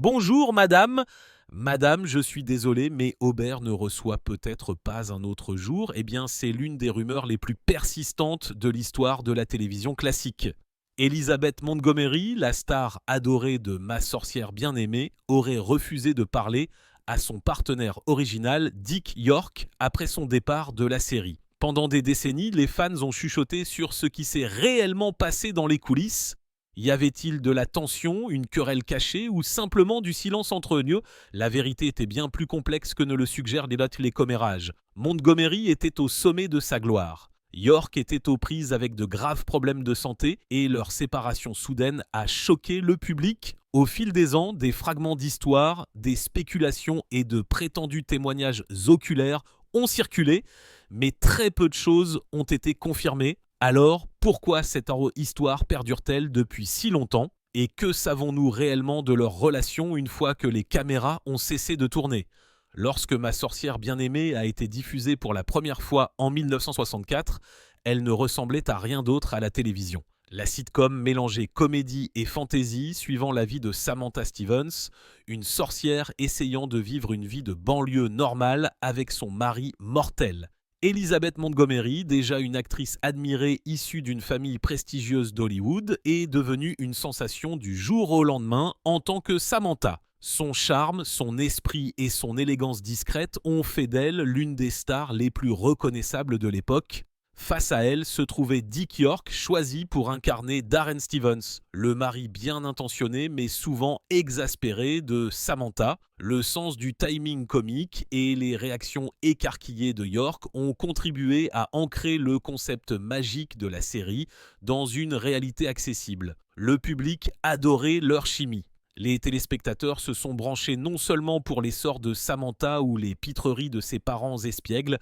Bonjour madame. Madame, je suis désolé, mais Aubert ne reçoit peut-être pas un autre jour. Eh bien, c'est l'une des rumeurs les plus persistantes de l'histoire de la télévision classique. Elizabeth Montgomery, la star adorée de Ma sorcière bien-aimée, aurait refusé de parler à son partenaire original Dick York après son départ de la série. Pendant des décennies, les fans ont chuchoté sur ce qui s'est réellement passé dans les coulisses. Y avait-il de la tension, une querelle cachée ou simplement du silence entre eux? La vérité était bien plus complexe que ne le suggèrent les commérages. Montgomery était au sommet de sa gloire. York était aux prises avec de graves problèmes de santé et leur séparation soudaine a choqué le public. Au fil des ans, des fragments d'histoire, des spéculations et de prétendus témoignages oculaires ont circulé, mais très peu de choses ont été confirmées. Alors, pourquoi cette histoire perdure-t-elle depuis si longtemps? Et que savons-nous réellement de leur relation une fois que les caméras ont cessé de tourner? Lorsque Ma sorcière bien-aimée a été diffusée pour la première fois en 1964, elle ne ressemblait à rien d'autre à la télévision. La sitcom mélangeait comédie et fantaisie suivant la vie de Samantha Stevens, une sorcière essayant de vivre une vie de banlieue normale avec son mari mortel. Elizabeth Montgomery, déjà une actrice admirée issue d'une famille prestigieuse d'Hollywood, est devenue une sensation du jour au lendemain en tant que Samantha. Son charme, son esprit et son élégance discrète ont fait d'elle l'une des stars les plus reconnaissables de l'époque. Face à elle se trouvait Dick York, choisi pour incarner Darren Stevens, le mari bien intentionné mais souvent exaspéré de Samantha. Le sens du timing comique et les réactions écarquillées de York ont contribué à ancrer le concept magique de la série dans une réalité accessible. Le public adorait leur chimie. Les téléspectateurs se sont branchés non seulement pour les sorts de Samantha ou les pitreries de ses parents espiègles,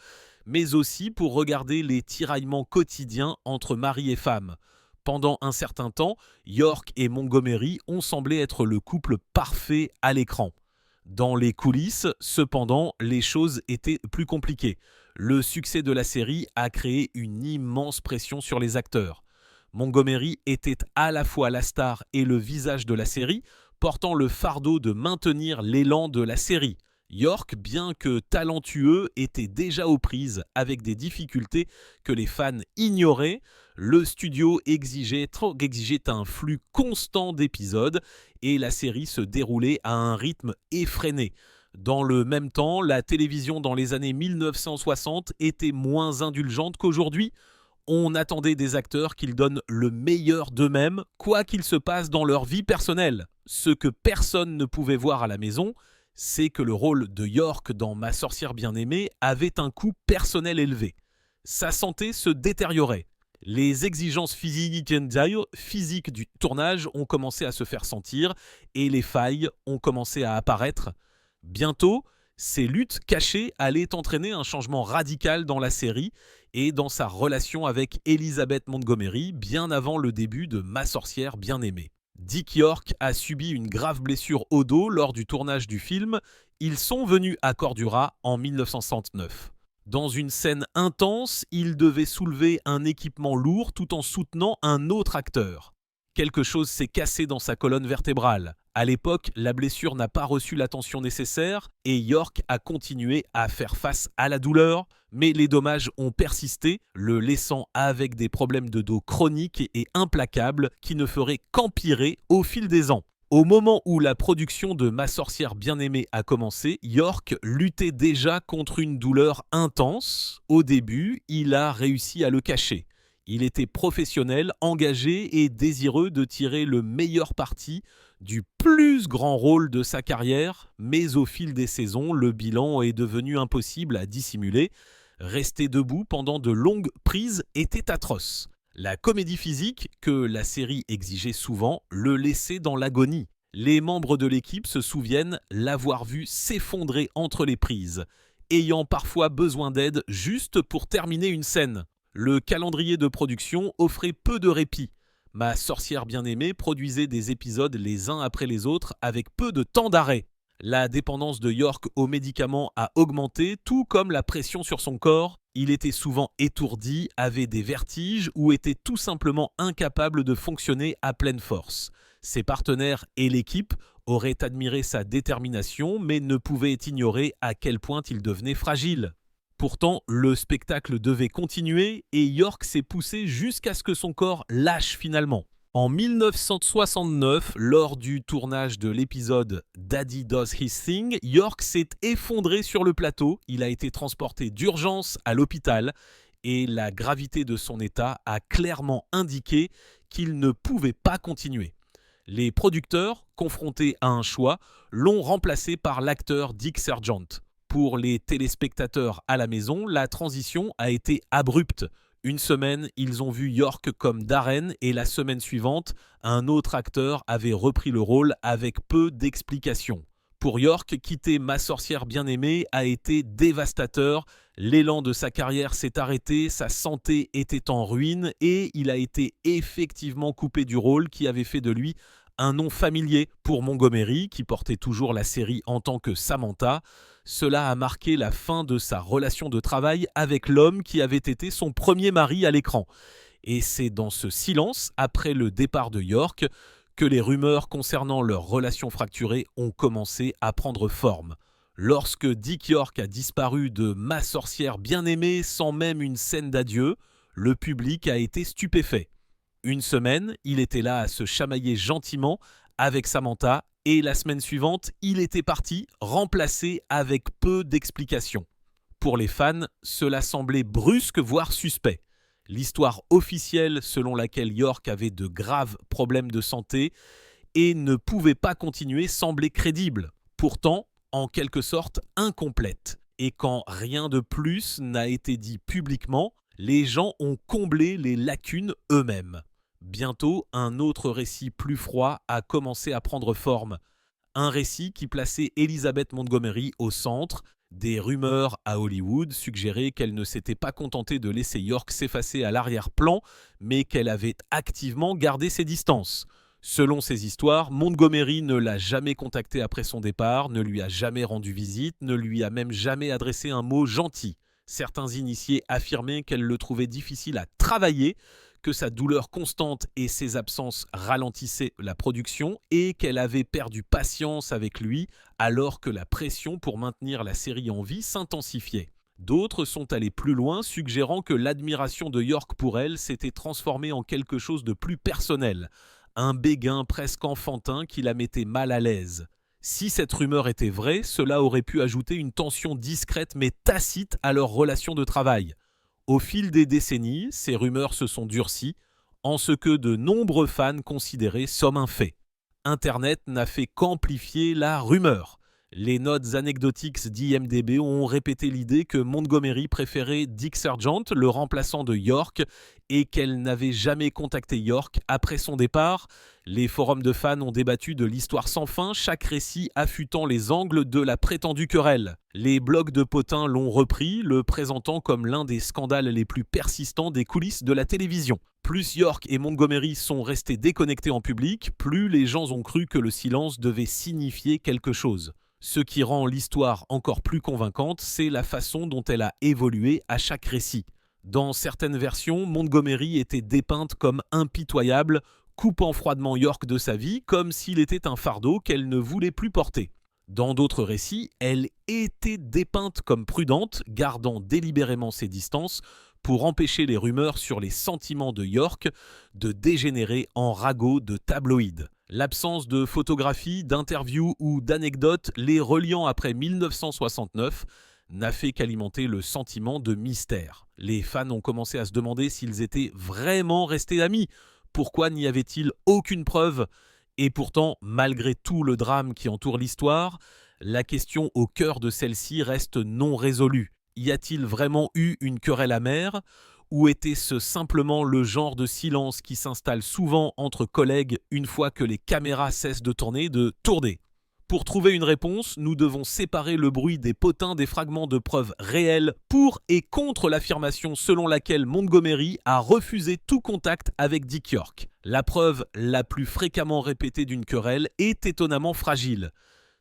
mais aussi pour regarder les tiraillements quotidiens entre mari et femme. Pendant un certain temps, York et Montgomery ont semblé être le couple parfait à l'écran. Dans les coulisses, cependant, les choses étaient plus compliquées. Le succès de la série a créé une immense pression sur les acteurs. Montgomery était à la fois la star et le visage de la série, portant le fardeau de maintenir l'élan de la série. York, bien que talentueux, était déjà aux prises avec des difficultés que les fans ignoraient. Le studio exigeait un flux constant d'épisodes et la série se déroulait à un rythme effréné. Dans le même temps, la télévision dans les années 1960 était moins indulgente qu'aujourd'hui. On attendait des acteurs qu'ils donnent le meilleur d'eux-mêmes, quoi qu'il se passe dans leur vie personnelle. Ce que personne ne pouvait voir à la maison, c'est que le rôle de York dans Ma sorcière bien-aimée avait un coût personnel élevé. Sa santé se détériorait. Les exigences physiques du tournage ont commencé à se faire sentir et les failles ont commencé à apparaître. Bientôt, ces luttes cachées allaient entraîner un changement radical dans la série et dans sa relation avec Elizabeth Montgomery bien avant le début de Ma sorcière bien-aimée. Dick York a subi une grave blessure au dos lors du tournage du film. Ils sont venus à Cordura en 1969. Dans une scène intense, il devait soulever un équipement lourd tout en soutenant un autre acteur. Quelque chose s'est cassé dans sa colonne vertébrale. À l'époque, la blessure n'a pas reçu l'attention nécessaire et York a continué à faire face à la douleur, mais les dommages ont persisté, le laissant avec des problèmes de dos chroniques et implacables qui ne feraient qu'empirer au fil des ans. Au moment où la production de Ma sorcière bien-aimée a commencé, York luttait déjà contre une douleur intense. Au début, il a réussi à le cacher. Il était professionnel, engagé et désireux de tirer le meilleur parti du plus grand rôle de sa carrière, mais au fil des saisons, le bilan est devenu impossible à dissimuler. Rester debout pendant de longues prises était atroce. La comédie physique, que la série exigeait souvent, le laissait dans l'agonie. Les membres de l'équipe se souviennent l'avoir vu s'effondrer entre les prises, ayant parfois besoin d'aide juste pour terminer une scène. Le calendrier de production offrait peu de répit. Ma sorcière bien-aimée produisait des épisodes les uns après les autres avec peu de temps d'arrêt. La dépendance de York aux médicaments a augmenté, tout comme la pression sur son corps. Il était souvent étourdi, avait des vertiges ou était tout simplement incapable de fonctionner à pleine force. Ses partenaires et l'équipe aurait admiré sa détermination, mais ne pouvait ignorer à quel point il devenait fragile. Pourtant, le spectacle devait continuer et York s'est poussé jusqu'à ce que son corps lâche finalement. En 1969, lors du tournage de l'épisode Daddy Does His Thing, York s'est effondré sur le plateau. Il a été transporté d'urgence à l'hôpital et la gravité de son état a clairement indiqué qu'il ne pouvait pas continuer. Les producteurs, confrontés à un choix, l'ont remplacé par l'acteur Dick Sargent. Pour les téléspectateurs à la maison, la transition a été abrupte. Une semaine, ils ont vu York comme Darren et la semaine suivante, un autre acteur avait repris le rôle avec peu d'explications. Pour York, quitter Ma sorcière bien-aimée a été dévastateur. L'élan de sa carrière s'est arrêté, sa santé était en ruine et il a été effectivement coupé du rôle qui avait fait de lui un nom familier pour Montgomery, qui portait toujours la série en tant que Samantha. Cela a marqué la fin de sa relation de travail avec l'homme qui avait été son premier mari à l'écran. Et c'est dans ce silence, après le départ de York, que les rumeurs concernant leur relation fracturée ont commencé à prendre forme. Lorsque Dick York a disparu de Ma sorcière bien-aimée sans même une scène d'adieu, le public a été stupéfait. Une semaine, il était là à se chamailler gentiment avec Samantha et la semaine suivante, il était parti, remplacé avec peu d'explications. Pour les fans, cela semblait brusque, voire suspect. L'histoire officielle selon laquelle York avait de graves problèmes de santé et ne pouvait pas continuer semblait crédible, pourtant en quelque sorte incomplète. Et quand rien de plus n'a été dit publiquement, les gens ont comblé les lacunes eux-mêmes. Bientôt, un autre récit plus froid a commencé à prendre forme. Un récit qui plaçait Elizabeth Montgomery au centre. Des rumeurs à Hollywood suggéraient qu'elle ne s'était pas contentée de laisser York s'effacer à l'arrière-plan, mais qu'elle avait activement gardé ses distances. Selon ces histoires, Montgomery ne l'a jamais contactée après son départ, ne lui a jamais rendu visite, ne lui a même jamais adressé un mot gentil. Certains initiés affirmaient qu'elle le trouvait difficile à travailler, que sa douleur constante et ses absences ralentissaient la production et qu'elle avait perdu patience avec lui alors que la pression pour maintenir la série en vie s'intensifiait. D'autres sont allés plus loin, suggérant que l'admiration de York pour elle s'était transformée en quelque chose de plus personnel, un béguin presque enfantin qui la mettait mal à l'aise. Si cette rumeur était vraie, cela aurait pu ajouter une tension discrète mais tacite à leur relation de travail. Au fil des décennies, ces rumeurs se sont durcies, en ce que de nombreux fans considéraient comme un fait. Internet n'a fait qu'amplifier la rumeur. Les notes anecdotiques d'IMDb ont répété l'idée que Montgomery préférait Dick Sargent, le remplaçant de York, et qu'elle n'avait jamais contacté York après son départ. Les forums de fans ont débattu de l'histoire sans fin, chaque récit affûtant les angles de la prétendue querelle. Les blogs de potins l'ont repris, le présentant comme l'un des scandales les plus persistants des coulisses de la télévision. Plus York et Montgomery sont restés déconnectés en public, plus les gens ont cru que le silence devait signifier quelque chose. Ce qui rend l'histoire encore plus convaincante, c'est la façon dont elle a évolué à chaque récit. Dans certaines versions, Montgomery était dépeinte comme impitoyable, coupant froidement York de sa vie comme s'il était un fardeau qu'elle ne voulait plus porter. Dans d'autres récits, elle était dépeinte comme prudente, gardant délibérément ses distances pour empêcher les rumeurs sur les sentiments de York de dégénérer en ragots de tabloïds. L'absence de photographies, d'interviews ou d'anecdotes les reliant après 1969 n'a fait qu'alimenter le sentiment de mystère. Les fans ont commencé à se demander s'ils étaient vraiment restés amis. Pourquoi n'y avait-il aucune preuve ? Et pourtant, malgré tout le drame qui entoure l'histoire, la question au cœur de celle-ci reste non résolue. Y a-t-il vraiment eu une querelle amère ? Ou était-ce simplement le genre de silence qui s'installe souvent entre collègues une fois que les caméras cessent de tourner, Pour trouver une réponse, nous devons séparer le bruit des potins des fragments de preuves réelles pour et contre l'affirmation selon laquelle Montgomery a refusé tout contact avec Dick York. La preuve la plus fréquemment répétée d'une querelle est étonnamment fragile.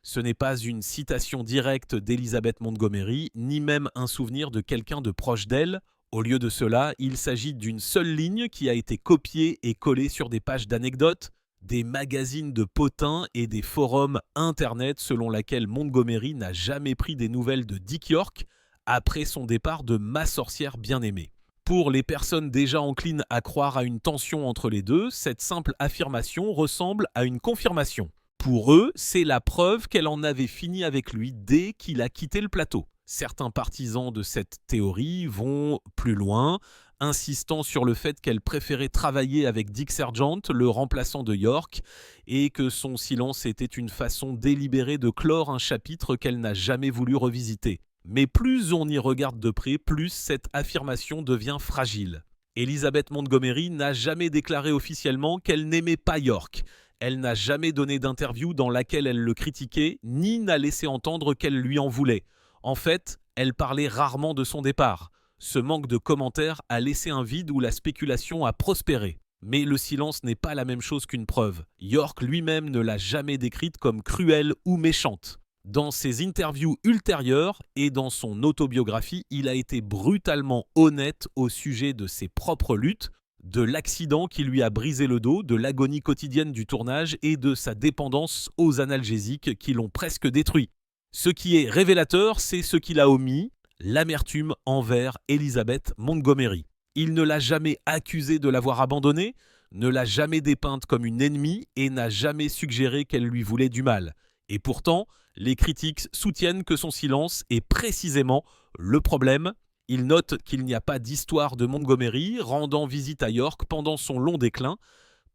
Ce n'est pas une citation directe d'Elizabeth Montgomery, ni même un souvenir de quelqu'un de proche d'elle. Au lieu de cela, il s'agit d'une seule ligne qui a été copiée et collée sur des pages d'anecdotes. des magazines de potins et des forums internet selon lesquels Montgomery n'a jamais pris des nouvelles de Dick York après son départ de Ma sorcière bien-aimée. Pour les personnes déjà enclines à croire à une tension entre les deux, cette simple affirmation ressemble à une confirmation. Pour eux, c'est la preuve qu'elle en avait fini avec lui dès qu'il a quitté le plateau. Certains partisans de cette théorie vont plus loin, insistant sur le fait qu'elle préférait travailler avec Dick Sargent, le remplaçant de York, et que son silence était une façon délibérée de clore un chapitre qu'elle n'a jamais voulu revisiter. Mais plus on y regarde de près, plus cette affirmation devient fragile. Elizabeth Montgomery n'a jamais déclaré officiellement qu'elle n'aimait pas York. Elle n'a jamais donné d'interview dans laquelle elle le critiquait, ni n'a laissé entendre qu'elle lui en voulait. En fait, elle parlait rarement de son départ. Ce manque de commentaires a laissé un vide où la spéculation a prospéré. Mais le silence n'est pas la même chose qu'une preuve. York lui-même ne l'a jamais décrite comme cruelle ou méchante. Dans ses interviews ultérieures et dans son autobiographie, il a été brutalement honnête au sujet de ses propres luttes, de l'accident qui lui a brisé le dos, de l'agonie quotidienne du tournage et de sa dépendance aux analgésiques qui l'ont presque détruit. Ce qui est révélateur, c'est ce qu'il a omis, l'amertume envers Elizabeth Montgomery. Il ne l'a jamais accusée de l'avoir abandonnée, ne l'a jamais dépeinte comme une ennemie et n'a jamais suggéré qu'elle lui voulait du mal. Et pourtant, les critiques soutiennent que son silence est précisément le problème. Ils notent qu'il n'y a pas d'histoire de Montgomery rendant visite à York pendant son long déclin,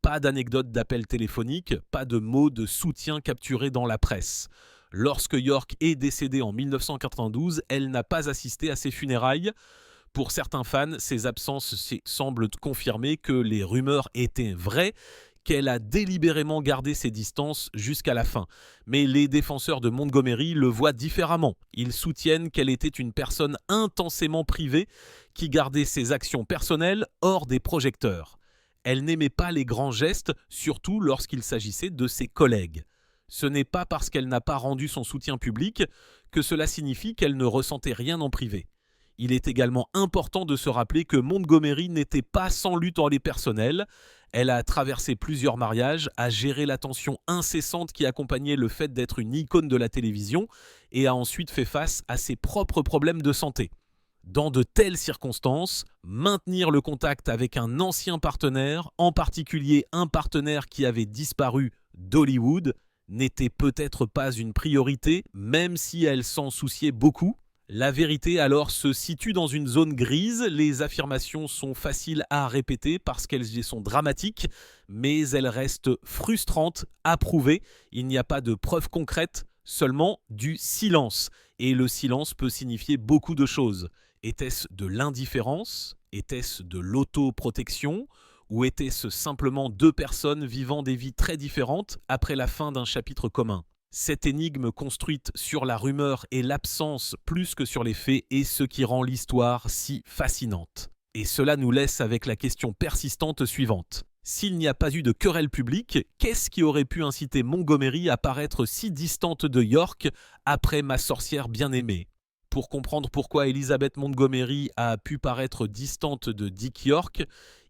pas d'anecdote d'appel téléphonique, pas de mots de soutien capturés dans la presse. Lorsque York est décédée en 1992, elle n'a pas assisté à ses funérailles. Pour certains fans, ces absences semblent confirmer que les rumeurs étaient vraies, qu'elle a délibérément gardé ses distances jusqu'à la fin. Mais les défenseurs de Montgomery le voient différemment. Ils soutiennent qu'elle était une personne intensément privée qui gardait ses actions personnelles hors des projecteurs. Elle n'aimait pas les grands gestes, surtout lorsqu'il s'agissait de ses collègues. Ce n'est pas parce qu'elle n'a pas rendu son soutien public que cela signifie qu'elle ne ressentait rien en privé. Il est également important de se rappeler que Montgomery n'était pas sans lutte en les personnels. Elle a traversé plusieurs mariages, a géré la tension incessante qui accompagnait le fait d'être une icône de la télévision et a ensuite fait face à ses propres problèmes de santé. Dans de telles circonstances, maintenir le contact avec un ancien partenaire, en particulier un partenaire qui avait disparu d'Hollywood, n'était peut-être pas une priorité, même si elle s'en souciait beaucoup. La vérité alors se situe dans une zone grise, les affirmations sont faciles à répéter parce qu'elles sont dramatiques, mais elles restent frustrantes à prouver. Il n'y a pas de preuves concrètes, seulement du silence. Et le silence peut signifier beaucoup de choses. Était-ce de l'indifférence? Était-ce de l'autoprotection? Ou était-ce simplement deux personnes vivant des vies très différentes après la fin d'un chapitre commun? Cette énigme construite sur la rumeur et l'absence plus que sur les faits est ce qui rend l'histoire si fascinante. Et cela nous laisse avec la question persistante suivante. S'il n'y a pas eu de querelle publique, qu'est-ce qui aurait pu inciter Montgomery à paraître si distante de York après Ma sorcière bien-aimée? Pour comprendre pourquoi Elizabeth Montgomery a pu paraître distante de Dick York,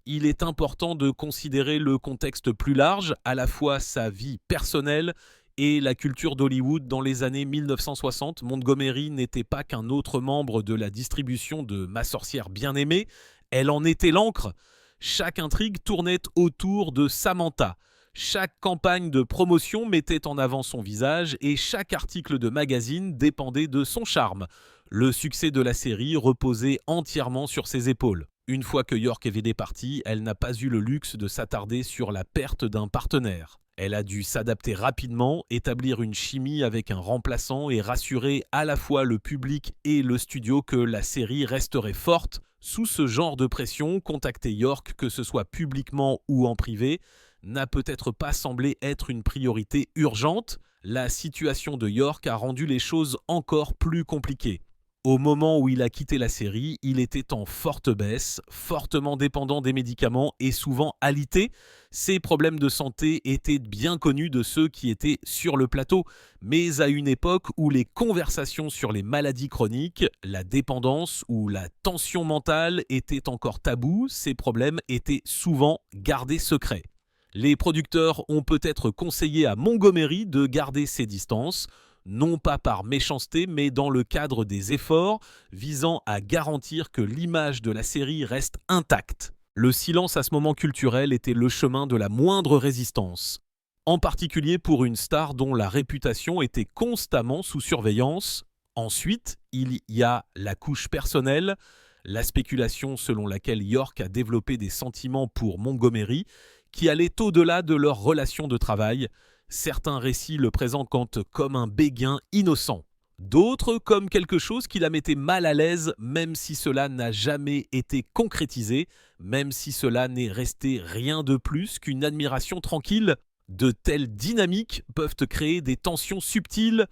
il est important de considérer le contexte plus large, à la fois sa vie personnelle et la culture d'Hollywood dans les années 1960. Montgomery n'était pas qu'un autre membre de la distribution de Ma sorcière bien-aimée, elle en était l'encre. Chaque intrigue tournait autour de Samantha. Chaque campagne de promotion mettait en avant son visage et chaque article de magazine dépendait de son charme. Le succès de la série reposait entièrement sur ses épaules. Une fois que York est départie, elle n'a pas eu le luxe de s'attarder sur la perte d'un partenaire. Elle a dû s'adapter rapidement, établir une chimie avec un remplaçant et rassurer à la fois le public et le studio que la série resterait forte. Sous ce genre de pression, contacter York, que ce soit publiquement ou en privé, n'a peut-être pas semblé être une priorité urgente. La situation de York a rendu les choses encore plus compliquées. Au moment où il a quitté la série, il était en forte baisse, fortement dépendant des médicaments et souvent alité. Ses problèmes de santé étaient bien connus de ceux qui étaient sur le plateau, mais à une époque où les conversations sur les maladies chroniques, la dépendance ou la tension mentale étaient encore tabous, ces problèmes étaient souvent gardés secrets. Les producteurs ont peut-être conseillé à Montgomery de garder ses distances, non pas par méchanceté, mais dans le cadre des efforts visant à garantir que l'image de la série reste intacte. Le silence à ce moment culturel était le chemin de la moindre résistance, en particulier pour une star dont la réputation était constamment sous surveillance. Ensuite, il y a la couche personnelle, la spéculation selon laquelle York a développé des sentiments pour Montgomery, qui allait au-delà de leur relation de travail. Certains récits le présentent comme un béguin innocent, d'autres comme quelque chose qui la mettait mal à l'aise, même si cela n'a jamais été concrétisé, même si cela n'est resté rien de plus qu'une admiration tranquille. De telles dynamiques peuvent créer des tensions subtiles.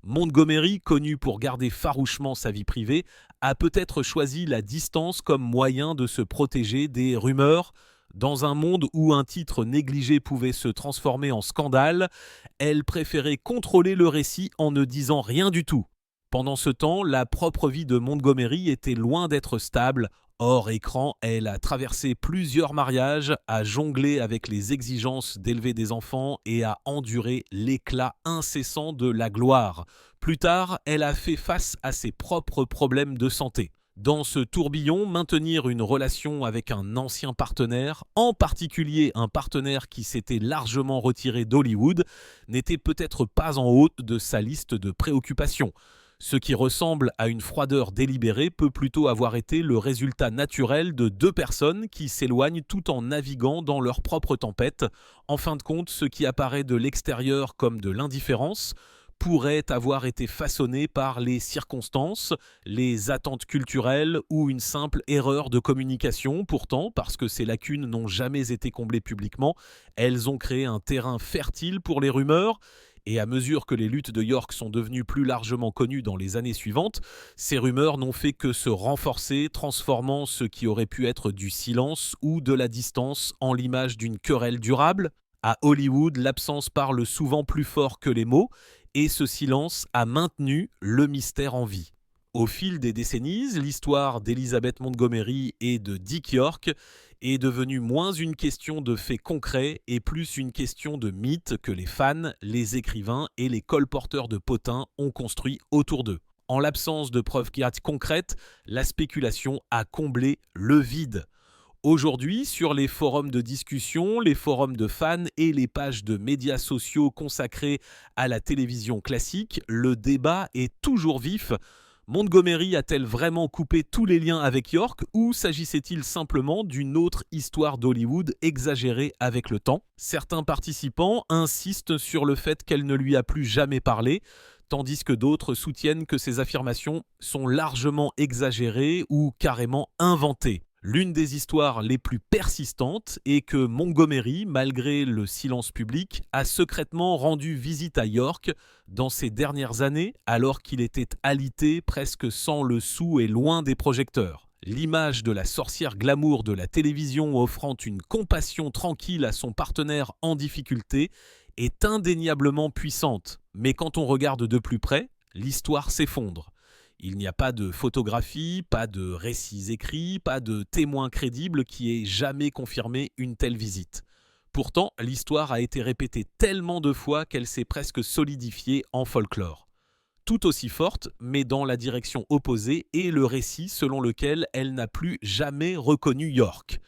Montgomery, connu pour garder farouchement sa vie privée, a peut-être choisi la distance comme moyen de se protéger des rumeurs. Dans un monde où un titre négligé pouvait se transformer en scandale, elle préférait contrôler le récit en ne disant rien du tout. Pendant ce temps, la propre vie de Montgomery était loin d'être stable. Hors écran, elle a traversé plusieurs mariages, a jonglé avec les exigences d'élever des enfants et a enduré l'éclat incessant de la gloire. Plus tard, elle a fait face à ses propres problèmes de santé. Dans ce tourbillon, maintenir une relation avec un ancien partenaire, en particulier un partenaire qui s'était largement retiré d'Hollywood, n'était peut-être pas en haut de sa liste de préoccupations. Ce qui ressemble à une froideur délibérée peut plutôt avoir été le résultat naturel de deux personnes qui s'éloignent tout en naviguant dans leur propre tempête. En fin de compte, ce qui apparaît de l'extérieur comme de l'indifférence pourrait avoir été façonné par les circonstances, les attentes culturelles ou une simple erreur de communication. Pourtant, parce que ces lacunes n'ont jamais été comblées publiquement, elles ont créé un terrain fertile pour les rumeurs. Et à mesure que les luttes de York sont devenues plus largement connues dans les années suivantes, ces rumeurs n'ont fait que se renforcer, transformant ce qui aurait pu être du silence ou de la distance en l'image d'une querelle durable. À Hollywood, l'absence parle souvent plus fort que les mots, et ce silence a maintenu le mystère en vie. Au fil des décennies, l'histoire d'Elizabeth Montgomery et de Dick York est devenue moins une question de faits concrets et plus une question de mythes que les fans, les écrivains et les colporteurs de potins ont construit autour d'eux. En l'absence de preuves concrètes, la spéculation a comblé le vide. Aujourd'hui, sur les forums de discussion, les forums de fans et les pages de médias sociaux consacrées à la télévision classique, le débat est toujours vif. Montgomery a-t-elle vraiment coupé tous les liens avec York ou s'agissait-il simplement d'une autre histoire d'Hollywood exagérée avec le temps ? Certains participants insistent sur le fait qu'elle ne lui a plus jamais parlé, tandis que d'autres soutiennent que ces affirmations sont largement exagérées ou carrément inventées. L'une des histoires les plus persistantes est que Montgomery, malgré le silence public, a secrètement rendu visite à York dans ces dernières années, alors qu'il était alité, presque sans le sou et loin des projecteurs. L'image de la sorcière glamour de la télévision offrant une compassion tranquille à son partenaire en difficulté est indéniablement puissante. Mais quand on regarde de plus près, l'histoire s'effondre. Il n'y a pas de photographie, pas de récits écrits, pas de témoins crédibles qui aient jamais confirmé une telle visite. Pourtant, l'histoire a été répétée tellement de fois qu'elle s'est presque solidifiée en folklore. Tout aussi forte, mais dans la direction opposée, est le récit selon lequel elle n'a plus jamais reconnu York.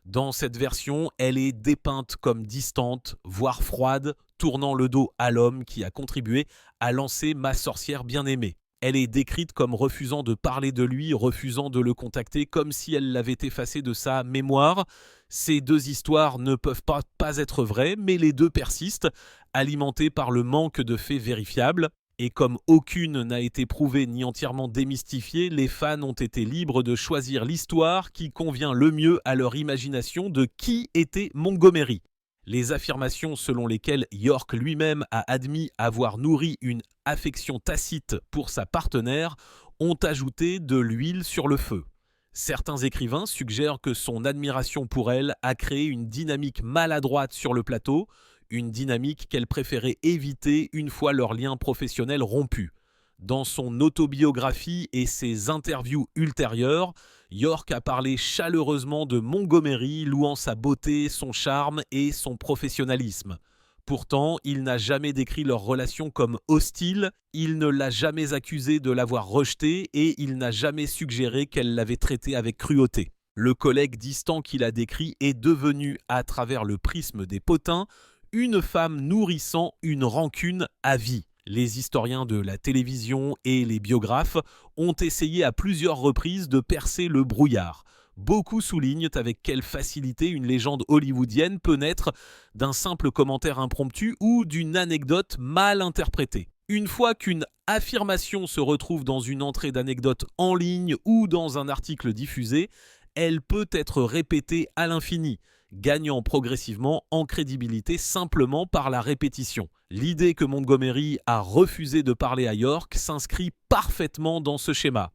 Dans cette version, elle est dépeinte comme distante, voire froide, tournant le dos à l'homme qui a contribué à lancer Ma sorcière bien-aimée. Elle est décrite comme refusant de parler de lui, refusant de le contacter, comme si elle l'avait effacé de sa mémoire. Ces deux histoires ne peuvent pas être vraies, mais les deux persistent, alimentées par le manque de faits vérifiables. Et comme aucune n'a été prouvée ni entièrement démystifiée, les fans ont été libres de choisir l'histoire qui convient le mieux à leur imagination de qui était Montgomery. Les affirmations selon lesquelles York lui-même a admis avoir nourri une affection tacite pour sa partenaire ont ajouté de l'huile sur le feu. Certains écrivains suggèrent que son admiration pour elle a créé une dynamique maladroite sur le plateau, une dynamique qu'elle préférait éviter une fois leur lien professionnel rompu. Dans son autobiographie et ses interviews ultérieures, York a parlé chaleureusement de Montgomery, louant sa beauté, son charme et son professionnalisme. Pourtant, il n'a jamais décrit leur relation comme hostile, il ne l'a jamais accusée de l'avoir rejetée et il n'a jamais suggéré qu'elle l'avait traitée avec cruauté. Le collègue distant qu'il a décrit est devenu, à travers le prisme des potins, une femme nourrissant une rancune à vie. Les historiens de la télévision et les biographes ont essayé à plusieurs reprises de percer le brouillard. Beaucoup soulignent avec quelle facilité une légende hollywoodienne peut naître d'un simple commentaire impromptu ou d'une anecdote mal interprétée. Une fois qu'une affirmation se retrouve dans une entrée d'anecdote en ligne ou dans un article diffusé, elle peut être répétée à l'infini, gagnant progressivement en crédibilité simplement par la répétition. L'idée que Montgomery a refusé de parler à York s'inscrit parfaitement dans ce schéma.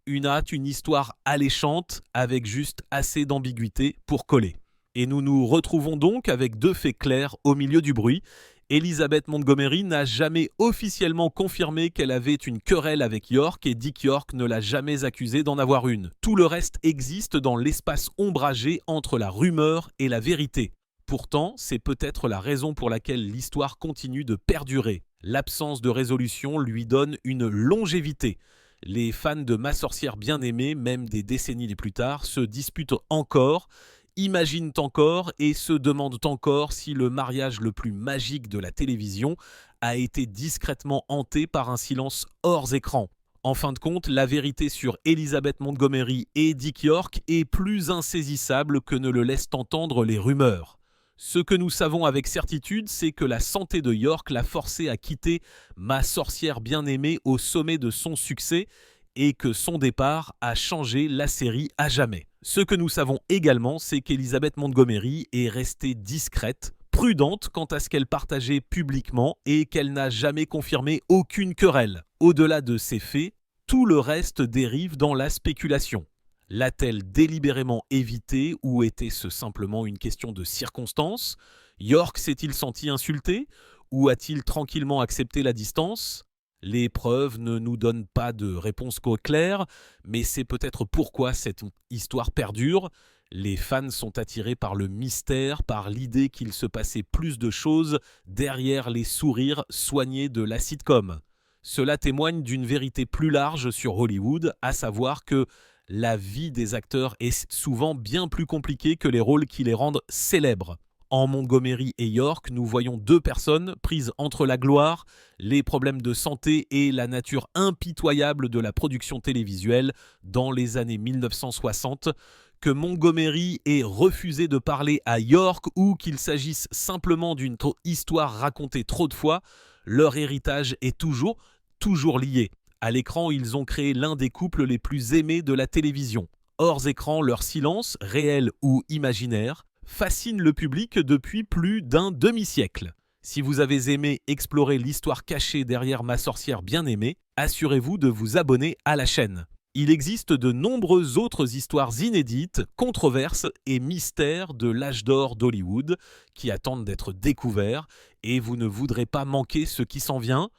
Une histoire alléchante avec juste assez d'ambiguïté pour coller. Et nous nous retrouvons donc avec deux faits clairs au milieu du bruit. Elizabeth Montgomery n'a jamais officiellement confirmé qu'elle avait une querelle avec York et Dick York ne l'a jamais accusée d'en avoir une. Tout le reste existe dans l'espace ombragé entre la rumeur et la vérité. Pourtant, c'est peut-être la raison pour laquelle l'histoire continue de perdurer. L'absence de résolution lui donne une longévité. Les fans de Ma sorcière bien-aimée, même des décennies plus tard, se disputent encore, imaginent encore et se demandent encore si le mariage le plus magique de la télévision a été discrètement hanté par un silence hors écran. En fin de compte, la vérité sur Elizabeth Montgomery et Dick York est plus insaisissable que ne le laissent entendre les rumeurs. Ce que nous savons avec certitude, c'est que la santé de York l'a forcé à quitter Ma sorcière bien-aimée au sommet de son succès et que son départ a changé la série à jamais. Ce que nous savons également, c'est qu'Elizabeth Montgomery est restée discrète, prudente quant à ce qu'elle partageait publiquement et qu'elle n'a jamais confirmé aucune querelle. Au-delà de ces faits, tout le reste dérive dans la spéculation. L'a-t-elle délibérément évité ou était-ce simplement une question de circonstance ? York s'est-il senti insulté ou a-t-il tranquillement accepté la distance ? Les preuves ne nous donnent pas de réponse claire, mais c'est peut-être pourquoi cette histoire perdure. Les fans sont attirés par le mystère, par l'idée qu'il se passait plus de choses derrière les sourires soignés de la sitcom. Cela témoigne d'une vérité plus large sur Hollywood, à savoir que la vie des acteurs est souvent bien plus compliquée que les rôles qui les rendent célèbres. En Montgomery et York, nous voyons deux personnes prises entre la gloire, les problèmes de santé et la nature impitoyable de la production télévisuelle dans les années 1960, que Montgomery ait refusé de parler à York ou qu'il s'agisse simplement d'une histoire racontée trop de fois, leur héritage est toujours lié. À l'écran, ils ont créé l'un des couples les plus aimés de la télévision. Hors écran, leur silence, réel ou imaginaire, fascine le public depuis plus d'un demi-siècle. Si vous avez aimé explorer l'histoire cachée derrière Ma sorcière bien-aimée, assurez-vous de vous abonner à la chaîne. Il existe de nombreuses autres histoires inédites, controverses et mystères de l'âge d'or d'Hollywood qui attendent d'être découverts et vous ne voudrez pas manquer ce qui s'en vient.